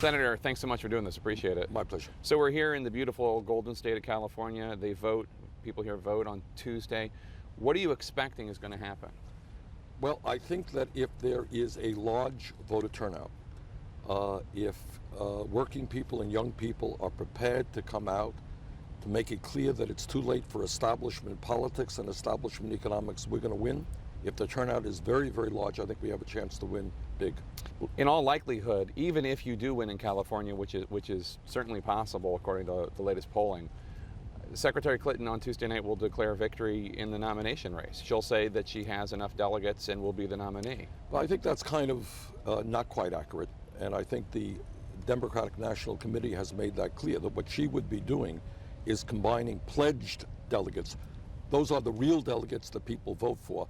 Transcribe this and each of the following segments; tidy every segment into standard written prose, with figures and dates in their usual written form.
Senator, thanks so much for doing this. Appreciate it. My pleasure. So we're here in the beautiful golden state of California. They vote, people here vote on Tuesday. What are you expecting is going to happen? Well, I think that if there is a large voter turnout, if working people and young people are prepared to come out to make it clear that it's too late for establishment politics and establishment economics, we're going to win. If the turnout is very, very large, I think we have a chance to win big. In all likelihood, even if you do win in California, which is certainly possible according to the latest polling, Secretary Clinton on Tuesday night will declare victory in the nomination race. She'll say that she has enough delegates and will be the nominee. Well, I think that's kind of not quite accurate. And I think the Democratic National Committee has made that clear, that what she would be doing is combining pledged delegates. Those are the real delegates that people vote for,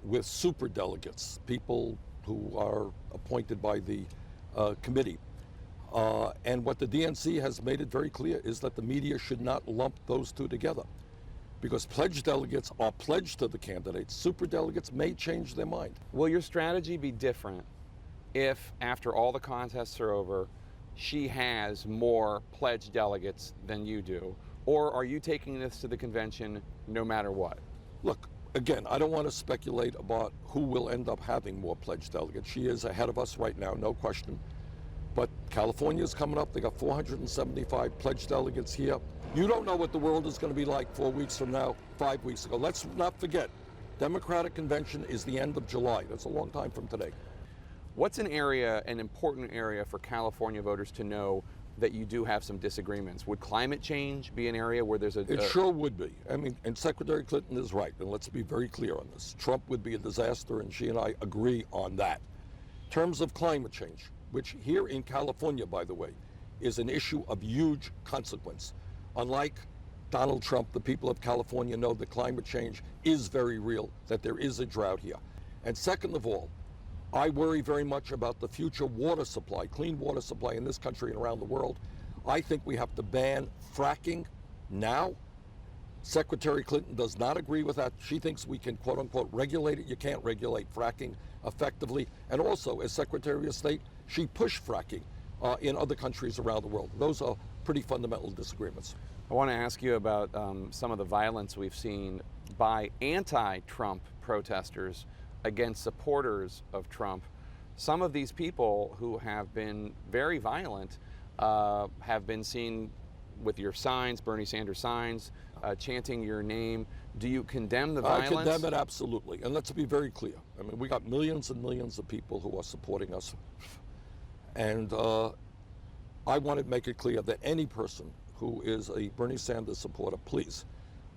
with super delegates, people who are appointed by the committee. And what the DNC has made it very clear is that the media should not lump those two together, because pledged delegates are pledged to the candidates. Super delegates may change their mind. Will your strategy be different if, after all the contests are over, she has more pledged delegates than you do? Or are you taking this to the convention no matter what? Look, again, I don't want to speculate about who will end up having more pledged delegates. She is ahead of us right now, no question. But California's coming up. They got 475 pledged delegates here. You don't know what the world is going to be like 4 weeks from now, 5 weeks ago. Let's not forget, Democratic Convention is the end of July. That's a long time from today. What's an important area for California voters to know that you do have some disagreements? Would climate change be an area where there's It sure would be. I mean, and Secretary Clinton is right, and let's be very clear on this. Trump would be a disaster, and she and I agree on that. In terms of climate change, which here in California, by the way, is an issue of huge consequence. Unlike Donald Trump, the people of California know that climate change is very real, that there is a drought here. And second of all, I worry very much about the future water supply, clean water supply in this country and around the world. I think we have to ban fracking now. Secretary Clinton does not agree with that. She thinks we can, quote unquote, regulate it. You can't regulate fracking effectively. And also, as Secretary of State, she pushed fracking in other countries around the world. Those are pretty fundamental disagreements. I want to ask you about some of the violence we've seen by anti-Trump protesters against supporters of Trump. Some of these people who have been very violent have been seen with your signs, Bernie Sanders signs, chanting your name. Do you condemn the violence? I condemn it absolutely. And let's be very clear. I mean, we got millions and millions of people who are supporting us. And I want to make it clear that any person who is a Bernie Sanders supporter, please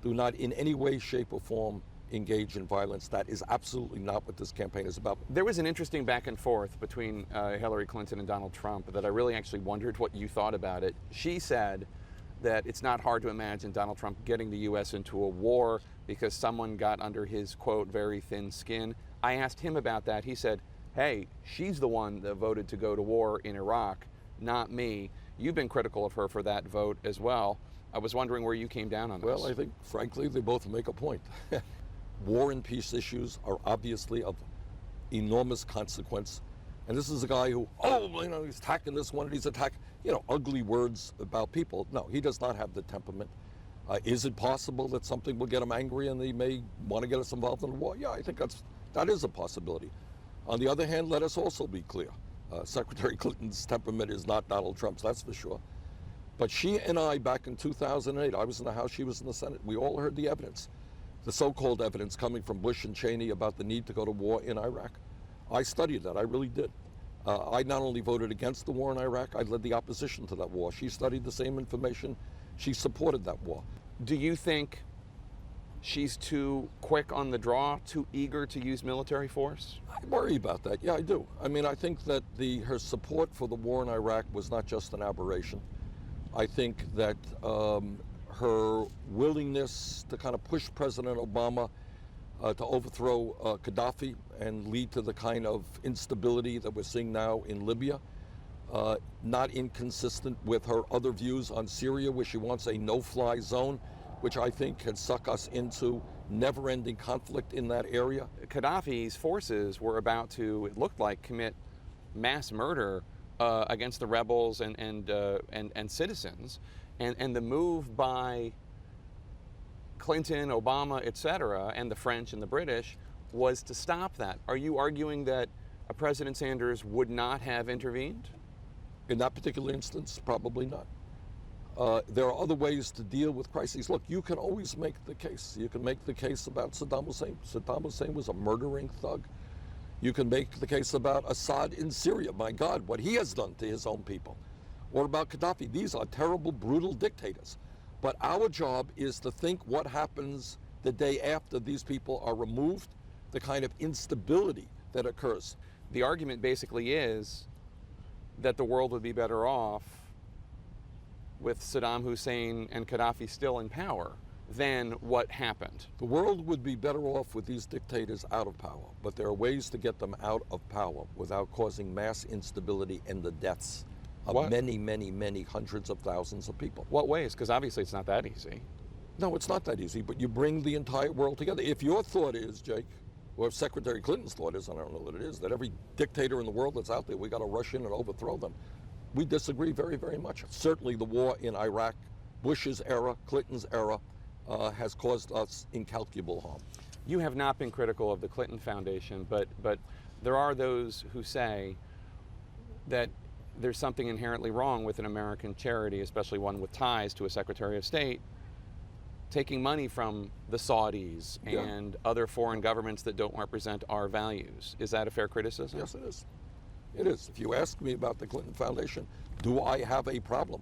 do not in any way, shape, or form engage in violence. That is absolutely not what this campaign is about. There was an interesting back and forth between Hillary Clinton and Donald Trump that I really actually wondered what you thought about it. She said that it's not hard to imagine Donald Trump getting the U.S. into a war because someone got under his, quote, very thin skin. I asked him about that. He said, hey, she's the one that voted to go to war in Iraq, not me. You've been critical of her for that vote as well. I was wondering where you came down on this. Well, I think, frankly, they both make a point. War and peace issues are obviously of enormous consequence. And this is a guy who, he's attacking this one and he's attacking, ugly words about people. No, he does not have the temperament. Is it possible that something will get him angry and they may want to get us involved in a war? Yeah, I think that is a possibility. On the other hand, let us also be clear. Secretary Clinton's temperament is not Donald Trump's, that's for sure. But she and I, back in 2008, I was in the House, she was in the Senate, we all heard the evidence. The so-called evidence coming from Bush and Cheney about the need to go to war in Iraq. I studied that, I really did. I not only voted against the war in Iraq, I led the opposition to that war. She studied the same information, she supported that war. Do you think she's too quick on the draw, too eager to use military force? I worry about that, yeah, I do. I mean, I think that her support for the war in Iraq was not just an aberration. I think that her willingness to kind of push President Obama to overthrow Gaddafi and lead to the kind of instability that we're seeing now in Libya, not inconsistent with her other views on Syria, where she wants a no-fly zone, which I think can suck us into never-ending conflict in that area. Gaddafi's forces were about to, it looked like, commit mass murder against the rebels and citizens, and the move by Clinton, Obama, etc., and the French and the British was to stop that. Are you arguing that President Sanders would not have intervened? In that particular instance, probably not. There are other ways to deal with crises. Look, you can always make the case. You can make the case about Saddam Hussein. Saddam Hussein was a murdering thug. You can make the case about Assad in Syria. My God, what he has done to his own people. Or about Gaddafi. These are terrible, brutal dictators. But our job is to think what happens the day after these people are removed, the kind of instability that occurs. The argument basically is that the world would be better off with Saddam Hussein and Gaddafi still in power than what happened. The world would be better off with these dictators out of power, but there are ways to get them out of power without causing mass instability and the deaths of many, many, many hundreds of thousands of people. What ways? Because obviously it's not that easy. No, it's not that easy, but you bring the entire world together. If your thought is, Jake, or if Secretary Clinton's thought is, and I don't know what it is, that every dictator in the world that's out there, we got to rush in and overthrow them, we disagree very, very much. Certainly the war in Iraq, Bush's era, Clinton's era, has caused us incalculable harm. You have not been critical of the Clinton Foundation, but there are those who say that there's something inherently wrong with an American charity, especially one with ties to a Secretary of State, taking money from the Saudis and other foreign governments that don't represent our values. Is that a fair criticism? Yes, it is. It is. If you ask me about the Clinton Foundation, do I have a problem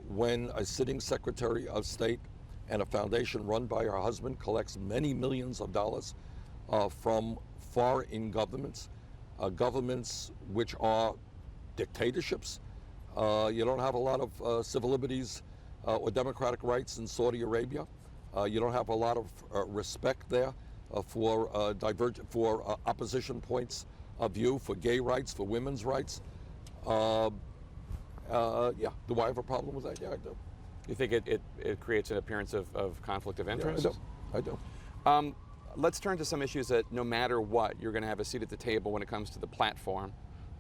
when a sitting Secretary of State and a foundation run by her husband collects many millions of dollars from foreign governments, governments which are dictatorships? You don't have a lot of civil liberties or democratic rights in Saudi Arabia. You don't have a lot of respect there for opposition points of view, for gay rights, for women's rights. Yeah, do I have a problem with that? Yeah, I do. You think it creates an appearance of conflict of interest? Yeah, I do. Let's turn to some issues that no matter what, you're going to have a seat at the table when it comes to the platform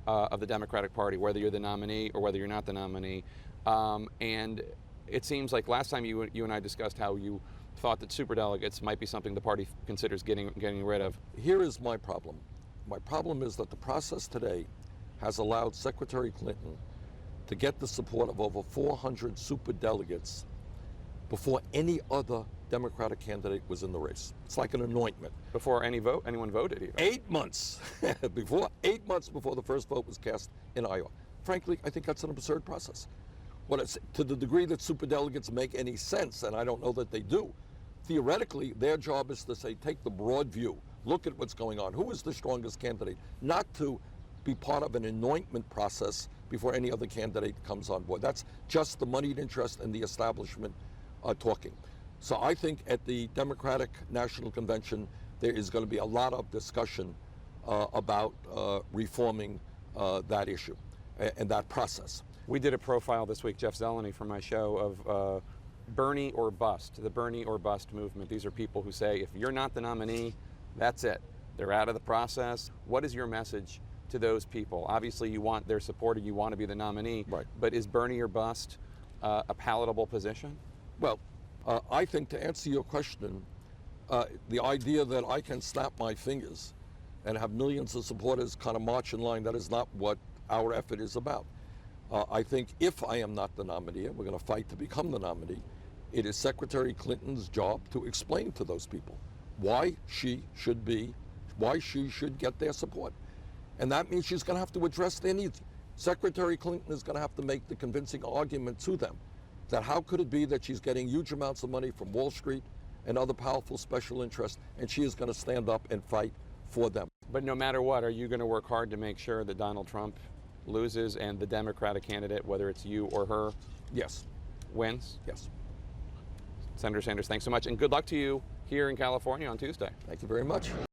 of the Democratic Party, whether you're the nominee or whether you're not the nominee. And it seems like last time you and I discussed how you thought that superdelegates might be something the party considers getting rid of. Here is my problem. My problem is that the process today has allowed Secretary Clinton to get the support of over 400 superdelegates before any other Democratic candidate was in the race. It's like an anointment. Before anyone voted even. 8 months, 8 months before the first vote was cast in Iowa. Frankly, I think that's an absurd process. To the degree that superdelegates make any sense, and I don't know that they do, theoretically, their job is to say, take the broad view, look at what's going on, who is the strongest candidate, not to be part of an anointment process before any other candidate comes on board. That's just the moneyed interest and the establishment talking. So I think at the Democratic National Convention, there is going to be a lot of discussion about reforming that issue and that process. We did a profile this week, Jeff Zeleny, for my show, of Bernie or bust, the Bernie or bust movement. These are people who say, if you're not the nominee, that's it. They're out of the process. What is your message to those people? Obviously, you want their support, or you want to be the nominee. Right. But is Bernie or bust a palatable position? Well, I think to answer your question, the idea that I can snap my fingers and have millions of supporters kind of march in line, that is not what our effort is about. I think if I am not the nominee, and we're going to fight to become the nominee, it is Secretary Clinton's job to explain to those people why she should get their support. And that means she's going to have to address their needs. Secretary Clinton is going to have to make the convincing argument to them that how could it be that she's getting huge amounts of money from Wall Street and other powerful special interests, and she is going to stand up and fight for them. But no matter what, are you going to work hard to make sure that Donald Trump loses and the Democratic candidate, whether it's you or her, Yes. wins? Yes. Senator Sanders, thanks so much, and good luck to you here in California on Tuesday. Thank you very much.